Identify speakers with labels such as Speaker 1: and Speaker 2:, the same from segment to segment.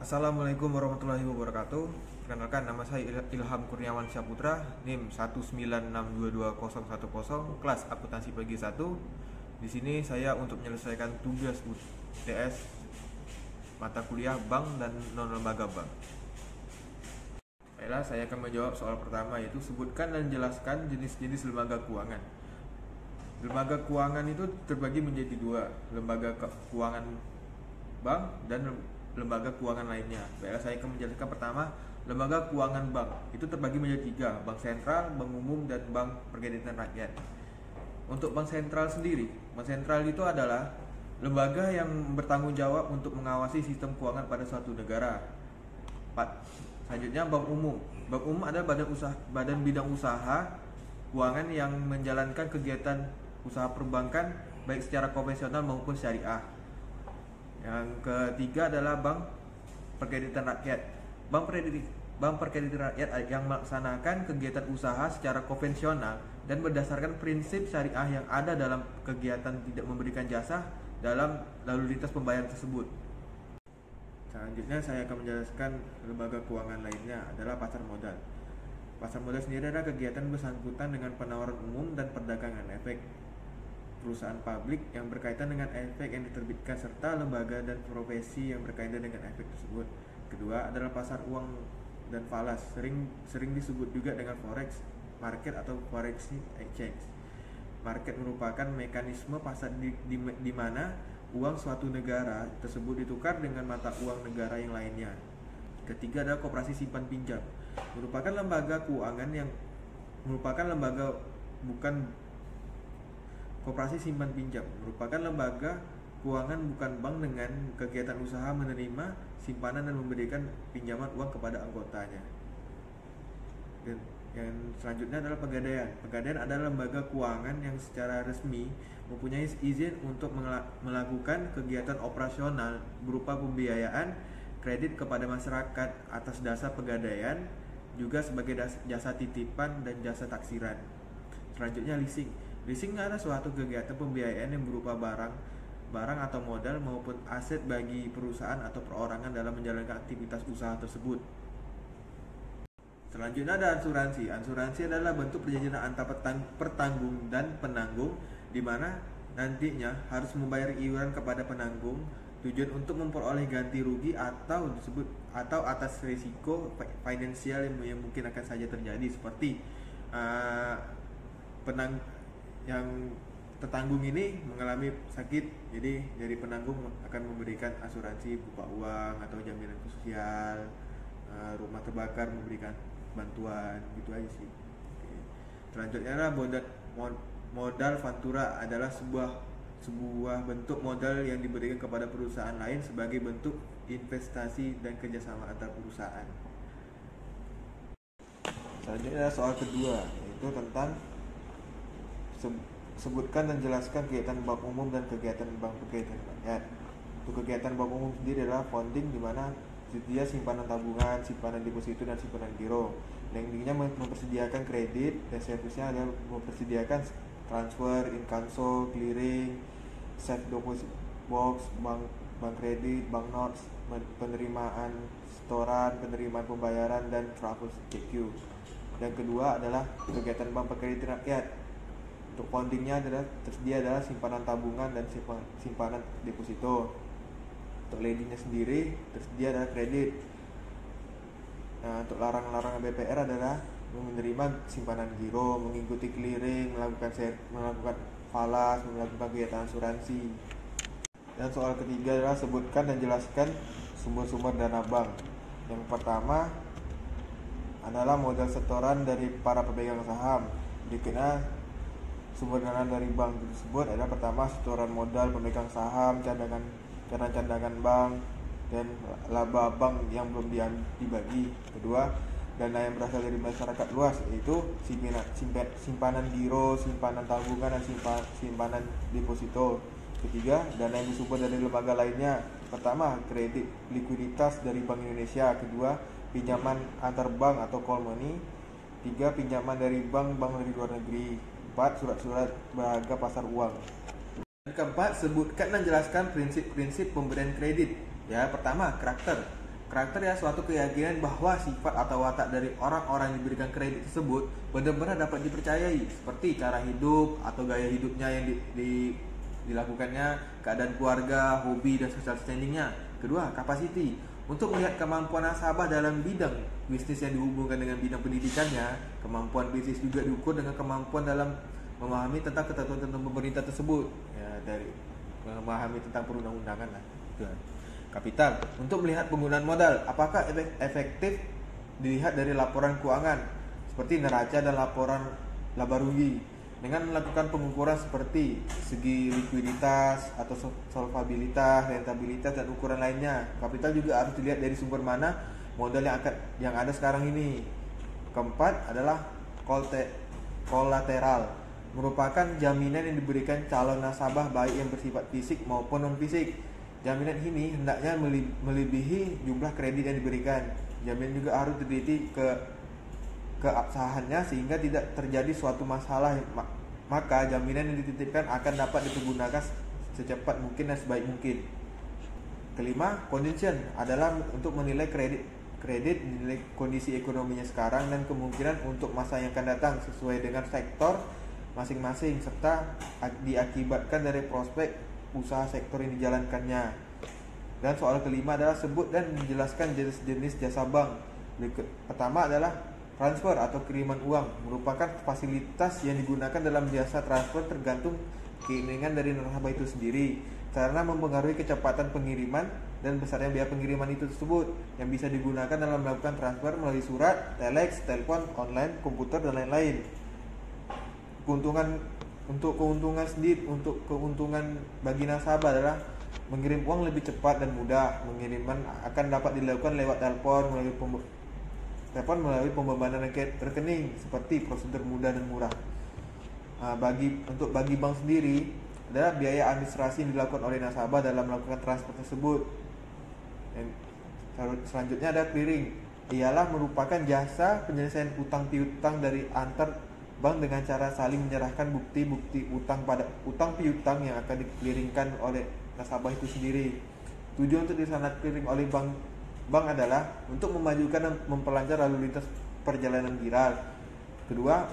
Speaker 1: Assalamualaikum warahmatullahi wabarakatuh. Perkenalkan, nama saya Ilham Kurniawan Syaputra, NIM 196222010, kelas akuntansi pagi 1. Di sini saya untuk menyelesaikan tugas UTS mata kuliah bank dan non lembaga bank. Baiklah, saya akan menjawab soal pertama, yaitu sebutkan dan jelaskan jenis-jenis lembaga keuangan. Lembaga keuangan itu terbagi menjadi dua, lembaga keuangan bank dan lembaga keuangan lainnya. Baiklah, saya akan menjelaskan pertama, lembaga keuangan bank itu terbagi menjadi tiga, bank sentral, bank umum, dan bank perkreditan rakyat. Untuk bank sentral sendiri, bank sentral itu adalah lembaga yang bertanggung jawab untuk mengawasi sistem keuangan pada suatu negara. Selanjutnya, bank umum. Bank umum adalah badan bidang usaha keuangan yang menjalankan kegiatan usaha perbankan baik secara konvensional maupun syariah. Yang ketiga adalah bank perkreditan rakyat. Bank perkreditan rakyat yang melaksanakan kegiatan usaha secara konvensional dan berdasarkan prinsip syariah yang ada dalam kegiatan tidak memberikan jasa dalam lalu lintas pembayaran tersebut. Selanjutnya saya akan menjelaskan lembaga keuangan lainnya adalah pasar modal. Pasar modal sendiri adalah kegiatan bersangkutan dengan penawaran umum dan perdagangan efek perusahaan publik yang berkaitan dengan efek yang diterbitkan serta lembaga dan profesi yang berkaitan dengan efek tersebut. Kedua adalah pasar uang dan falas, sering disebut juga dengan forex market atau forex exchange. Market merupakan mekanisme pasar di mana uang suatu negara tersebut ditukar dengan mata uang negara yang lainnya. Ketiga adalah koperasi simpan pinjam, merupakan lembaga keuangan yang koperasi simpan pinjam merupakan lembaga keuangan bukan bank dengan kegiatan usaha menerima simpanan dan memberikan pinjaman uang kepada anggotanya. Dan yang selanjutnya adalah pegadaian. Pegadaian adalah lembaga keuangan yang secara resmi mempunyai izin untuk melakukan kegiatan operasional berupa pembiayaan kredit kepada masyarakat atas dasar pegadaian, juga sebagai jasa titipan dan jasa taksiran. Selanjutnya leasing. Leasing adalah suatu kegiatan pembiayaan yang berupa barang atau modal maupun aset bagi perusahaan atau perorangan dalam menjalankan aktivitas usaha tersebut. Selanjutnya ada asuransi. Asuransi adalah bentuk perjanjian antara pertanggung dan penanggung, di mana nantinya harus membayar iuran kepada penanggung tujuan untuk memperoleh ganti rugi atau atas risiko finansial yang mungkin akan saja terjadi, seperti yang tertanggung ini mengalami sakit, jadi dari penanggung akan memberikan asuransi berupa uang atau jaminan sosial, rumah terbakar memberikan bantuan, gitu aja sih. Selanjutnya adalah modal fantura, adalah sebuah bentuk modal yang diberikan kepada perusahaan lain sebagai bentuk investasi dan kerjasama antar perusahaan. Selanjutnya adalah soal kedua, yaitu tentang sebutkan dan jelaskan kegiatan bank umum dan kegiatan bank perkreditan rakyat. Untuk kegiatan bank umum sendiri adalah funding, di mana dia simpanan tabungan, simpanan deposito, dan simpanan giro. Lendingnya mempersediakan kredit, dan servisnya adalah mempersediakan transfer, incasso, clearing, safe deposit box, bank kredit, bank notes, penerimaan setoran, penerimaan pembayaran, dan travel CQ. Dan kedua adalah kegiatan bank perkreditan rakyat. Untuk fundingnya tersedia adalah simpanan tabungan dan simpanan deposito. Untuk lendingnya sendiri tersedia adalah kredit. Nah, untuk larangan BPR adalah menerima simpanan giro, mengikuti clearing, melakukan falas, melakukan kegiatan asuransi. Dan soal ketiga adalah sebutkan dan jelaskan sumber-sumber dana bank. Yang pertama adalah modal setoran dari para pemegang saham. Berikutnya sumber dana dari bank tersebut adalah pertama setoran modal pemegang saham, cadangan bank, dan laba bank yang belum dibagi. Kedua, dana yang berasal dari masyarakat luas, yaitu simpanan giro, simpanan tabungan, dan simpanan deposito. Ketiga, dana yang bersumber dari lembaga lainnya. Pertama, kredit likuiditas dari Bank Indonesia. Kedua, pinjaman antar bank atau call money. Tiga, pinjaman dari bank dari luar negeri. 4. Surat-surat berharga pasar uang. Dan keempat, sebutkan dan jelaskan prinsip-prinsip pemberian kredit. Ya, pertama, karakter. Karakter ya suatu keyakinan bahwa sifat atau watak dari orang-orang yang diberikan kredit tersebut benar-benar dapat dipercayai, seperti cara hidup atau gaya hidupnya yang dilakukannya, keadaan keluarga, hobi, dan social standingnya. Kedua, capacity. Untuk melihat kemampuan nasabah dalam bidang bisnis yang dihubungkan dengan bidang pendidikannya, kemampuan bisnis juga diukur dengan kemampuan dalam memahami tentang ketentuan pemerintah tersebut, ya, dari memahami tentang perundang-undangan lah. Itu. Kapital, untuk melihat penggunaan modal, apakah efektif dilihat dari laporan keuangan seperti neraca dan laporan laba rugi, dengan melakukan pengukuran seperti segi likuiditas atau solvabilitas, rentabilitas, dan ukuran lainnya. Kapital juga harus dilihat dari sumber mana modal yang ada sekarang ini. Keempat adalah kolateral, merupakan jaminan yang diberikan calon nasabah baik yang bersifat fisik maupun non fisik. Jaminan ini hendaknya melebihi jumlah kredit yang diberikan. Jaminan juga harus diteliti keabsahannya sehingga tidak terjadi suatu masalah, maka jaminan yang dititipkan akan dapat dipergunakan secepat mungkin dan sebaik mungkin. Kelima, condition adalah untuk menilai kredit dinilai kondisi ekonominya sekarang dan kemungkinan untuk masa yang akan datang sesuai dengan sektor masing-masing serta diakibatkan dari prospek usaha sektor yang dijalankannya. Dan soal kelima adalah sebut dan menjelaskan jenis-jenis jasa bank. Pertama adalah transfer atau kiriman uang, merupakan fasilitas yang digunakan dalam jasa transfer tergantung keinginan dari nasabah itu sendiri, karena mempengaruhi kecepatan pengiriman dan besarnya biaya pengiriman itu tersebut, yang bisa digunakan dalam melakukan transfer melalui surat, telex, telepon, online, komputer, dan lain-lain. Untuk keuntungan bagi nasabah adalah mengirim uang lebih cepat dan mudah. Pengiriman akan dapat dilakukan lewat telepon melalui pembebanan rekening seperti prosedur mudah dan murah. Bagi bank sendiri adalah biaya administrasi yang dilakukan oleh nasabah dalam melakukan transfer tersebut. Selanjutnya ada clearing, ialah merupakan jasa penyelesaian utang piutang dari antar bank dengan cara saling menyerahkan bukti-bukti utang piutang yang akan dikliringkan oleh nasabah itu sendiri. Tujuan untuk dilaksanakan clearing oleh bank adalah untuk memajukan dan memperlancar lalu lintas perjalanan giral. Kedua,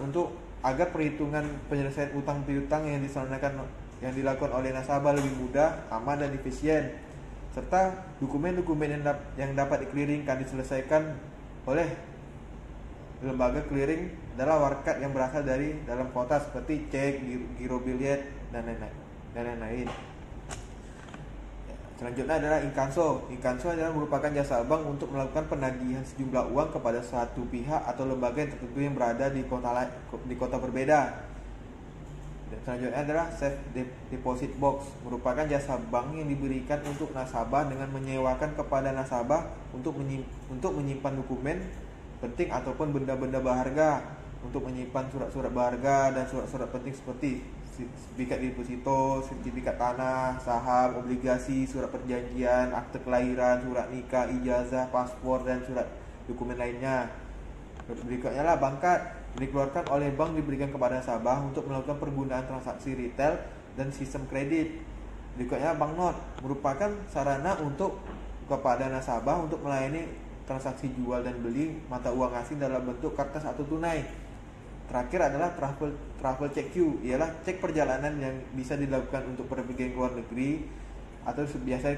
Speaker 1: agar perhitungan penyelesaian utang piutang yang dilakukan oleh nasabah lebih mudah, aman, dan efisien, serta dokumen-dokumen yang dapat dikliringkan diselesaikan oleh lembaga clearing adalah warkat yang berasal dari dalam kota seperti cek, giro billet, dan lain-lain. Selanjutnya adalah inkasso. Inkasso adalah merupakan jasa bank untuk melakukan penagihan sejumlah uang kepada suatu pihak atau lembaga yang tertentu yang berada di kota berbeda. Dan selanjutnya adalah safe deposit box, merupakan jasa bank yang diberikan untuk nasabah dengan menyewakan kepada nasabah untuk menyimpan dokumen penting ataupun benda-benda berharga, untuk menyimpan surat-surat berharga dan surat-surat penting seperti sertifikat deposito, sertifikat tanah, saham, obligasi, surat perjanjian, akte kelahiran, surat nikah, ijazah, paspor, dan surat dokumen lainnya. Berikutnya lah bangkat, dikeluarkan oleh bank diberikan kepada nasabah untuk melakukan pergunaan transaksi retail dan sistem kredit. Berikutnya banknot, merupakan sarana kepada nasabah untuk melayani transaksi jual dan beli mata uang asing dalam bentuk kertas atau tunai. Terakhir adalah travel check Q, ialah cek perjalanan yang bisa dilakukan untuk perpergian ke luar negeri atau biasa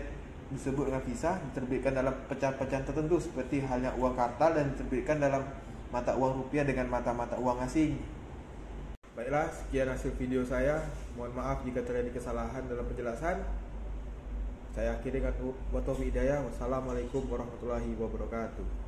Speaker 1: disebut dengan visa, diterbitkan dalam pecahan-pecahan tertentu seperti halnya uang kartal dan diterbitkan dalam mata uang rupiah dengan mata uang asing. Baiklah, sekian hasil video saya. Mohon maaf jika terjadi kesalahan dalam penjelasan. Saya akhiri dengan wabillahi hidayah. Wassalamualaikum warahmatullahi wabarakatuh.